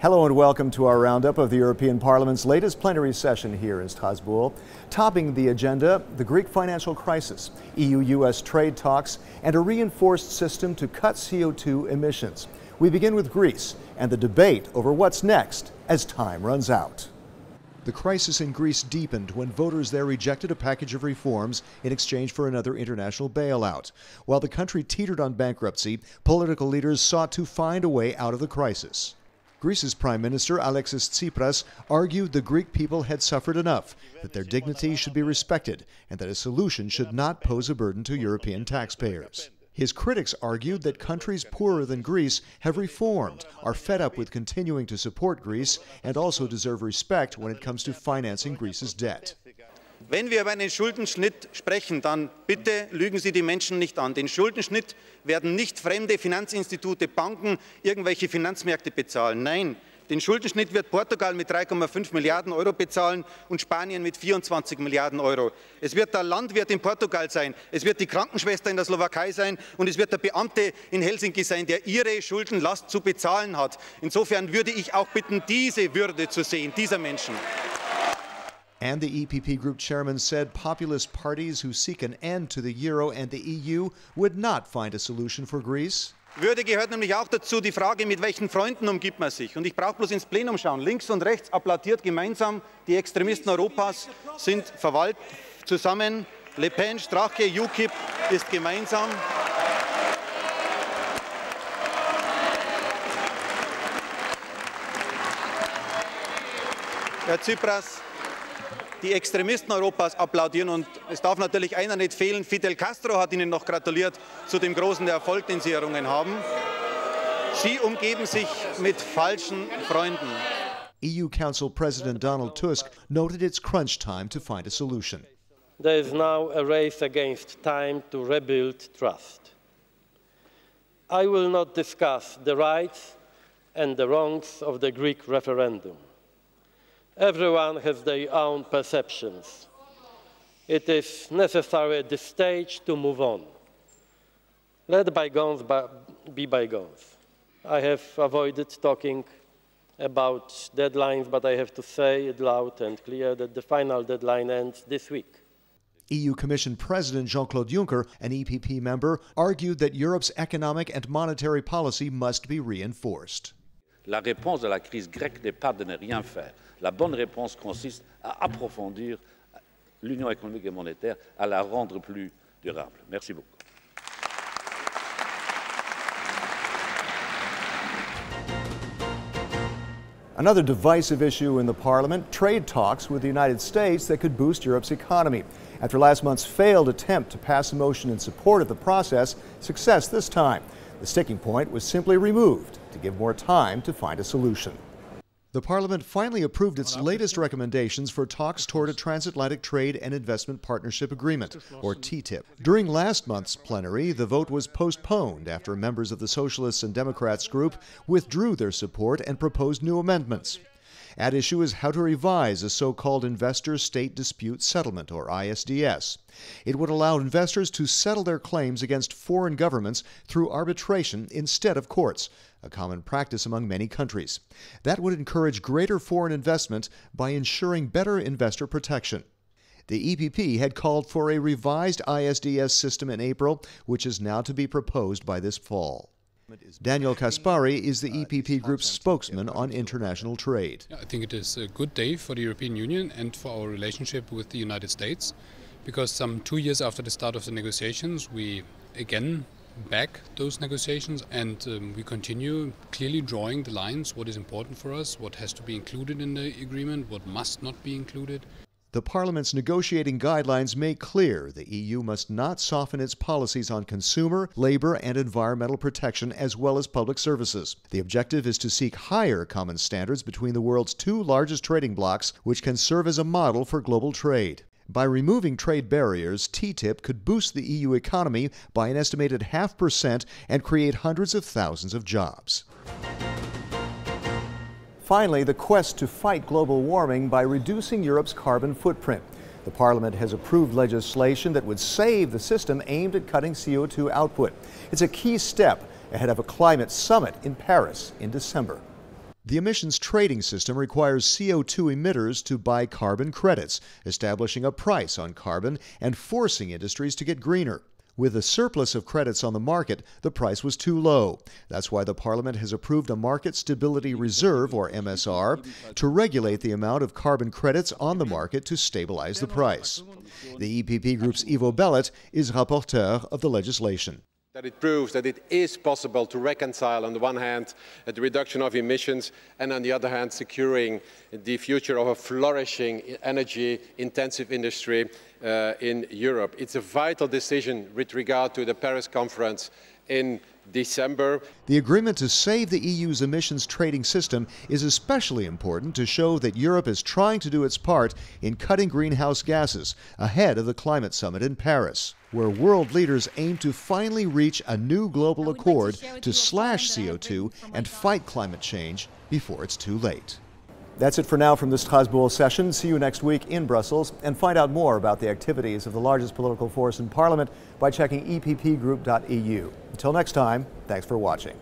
Hello and welcome to our roundup of the European Parliament's latest plenary session here in Strasbourg. Topping the agenda, the Greek financial crisis, EU-US trade talks, and a reinforced system to cut CO2 emissions. We begin with Greece and the debate over what's next as time runs out. The crisis in Greece deepened when voters there rejected a package of reforms in exchange for another international bailout. While the country teetered on bankruptcy, political leaders sought to find a way out of the crisis. Greece's Prime Minister Alexis Tsipras argued the Greek people had suffered enough, that their dignity should be respected, and that a solution should not pose a burden to European taxpayers. His critics argued that countries poorer than Greece have reformed, are fed up with continuing to support Greece, and also deserve respect when it comes to financing Greece's debt. Wenn wir über einen Schuldenschnitt sprechen, dann bitte lügen Sie die Menschen nicht an. Den Schuldenschnitt werden nicht fremde Finanzinstitute, Banken, irgendwelche Finanzmärkte bezahlen. Nein, den Schuldenschnitt wird Portugal mit 3,5 Milliarden Euro bezahlen und Spanien mit 24 Milliarden Euro. Es wird der Landwirt in Portugal sein, es wird die Krankenschwester in der Slowakei sein und es wird der Beamte in Helsinki sein, der ihre Schuldenlast zu bezahlen hat. Insofern würde ich auch bitten, diese Würde zu sehen, dieser Menschen. And the EPP Group chairman said populist parties who seek an end to the euro and the EU would not find a solution for Greece. Würde gehört nämlich auch dazu die Frage, mit welchen Freunden umgibt man sich. Und ich brauche bloß ins Plenum schauen. Links und rechts applaudiert gemeinsam. Die Extremisten Europas sind zusammen. Le Pen, Strache, UKIP ist gemeinsam. Herr Tsipras, die Extremisten Europas applaudieren und es darf natürlich einer nicht fehlen. Fidel Castro hat Ihnen noch gratuliert zu dem großen Erfolg, den Sie errungen haben. Sie umgeben sich mit falschen Freunden. EU Council President Donald Tusk noted it's crunch time to find a solution. There is now a race against time to rebuild trust. I will not discuss the rights and the wrongs of the Greek referendum. Everyone has their own perceptions. It is necessary at this stage to move on. Let bygones be bygones. I have avoided talking about deadlines, but I have to say it loud and clear that the final deadline ends this week. EU Commission President Jean-Claude Juncker, an EPP member, argued that Europe's economic and monetary policy must be reinforced. La réponse à la crise grecque n'est pas de ne rien faire. La bonne réponse consiste à approfondir l'union économique et monétaire, à la rendre plus durable. Merci beaucoup. Another divisive issue in the Parliament, trade talks with the United States that could boost Europe's economy. After last month's failed attempt to pass a motion in support of the process, success this time. The sticking point was simply removed to give more time to find a solution. The Parliament finally approved its latest recommendations for talks toward a transatlantic trade and investment partnership agreement, or TTIP. During last month's plenary, the vote was postponed after members of the Socialists and Democrats group withdrew their support and proposed new amendments. At issue is how to revise a so-called Investor-State Dispute Settlement, or ISDS. It would allow investors to settle their claims against foreign governments through arbitration instead of courts, a common practice among many countries. That would encourage greater foreign investment by ensuring better investor protection. The EPP had called for a revised ISDS system in April, which is now to be proposed by this fall. Daniel Kaspari is the EPP Group's spokesman on international trade. I think it is a good day for the European Union and for our relationship with the United States, because some 2 years after the start of the negotiations, we again back those negotiations and we continue clearly drawing the lines, what is important for us, what has to be included in the agreement, what must not be included. The Parliament's negotiating guidelines make clear the EU must not soften its policies on consumer, labor, and environmental protection as well as public services. The objective is to seek higher common standards between the world's two largest trading blocs, which can serve as a model for global trade. By removing trade barriers, TTIP could boost the EU economy by an estimated 0.5% and create hundreds of thousands of jobs. Finally, the quest to fight global warming by reducing Europe's carbon footprint. The Parliament has approved legislation that would save the system aimed at cutting CO2 output. It's a key step ahead of a climate summit in Paris in December. The emissions trading system requires CO2 emitters to buy carbon credits, establishing a price on carbon and forcing industries to get greener. With a surplus of credits on the market, the price was too low. That's why the Parliament has approved a Market Stability Reserve, or MSR, to regulate the amount of carbon credits on the market to stabilize the price. The EPP Group's Ivo Bellet is rapporteur of the legislation. That it proves that it is possible to reconcile, on the one hand, the reduction of emissions, and on the other hand, securing the future of a flourishing energy-intensive industry in Europe. It's a vital decision with regard to the Paris conference in December. The agreement to save the EU's emissions trading system is especially important to show that Europe is trying to do its part in cutting greenhouse gases ahead of the climate summit in Paris, where world leaders aim to finally reach a new global accord to slash CO2 and fight climate change before it's too late. That's it for now from the Strasbourg session. See you next week in Brussels, and find out more about the activities of the largest political force in Parliament by checking eppgroup.eu. Until next time, thanks for watching.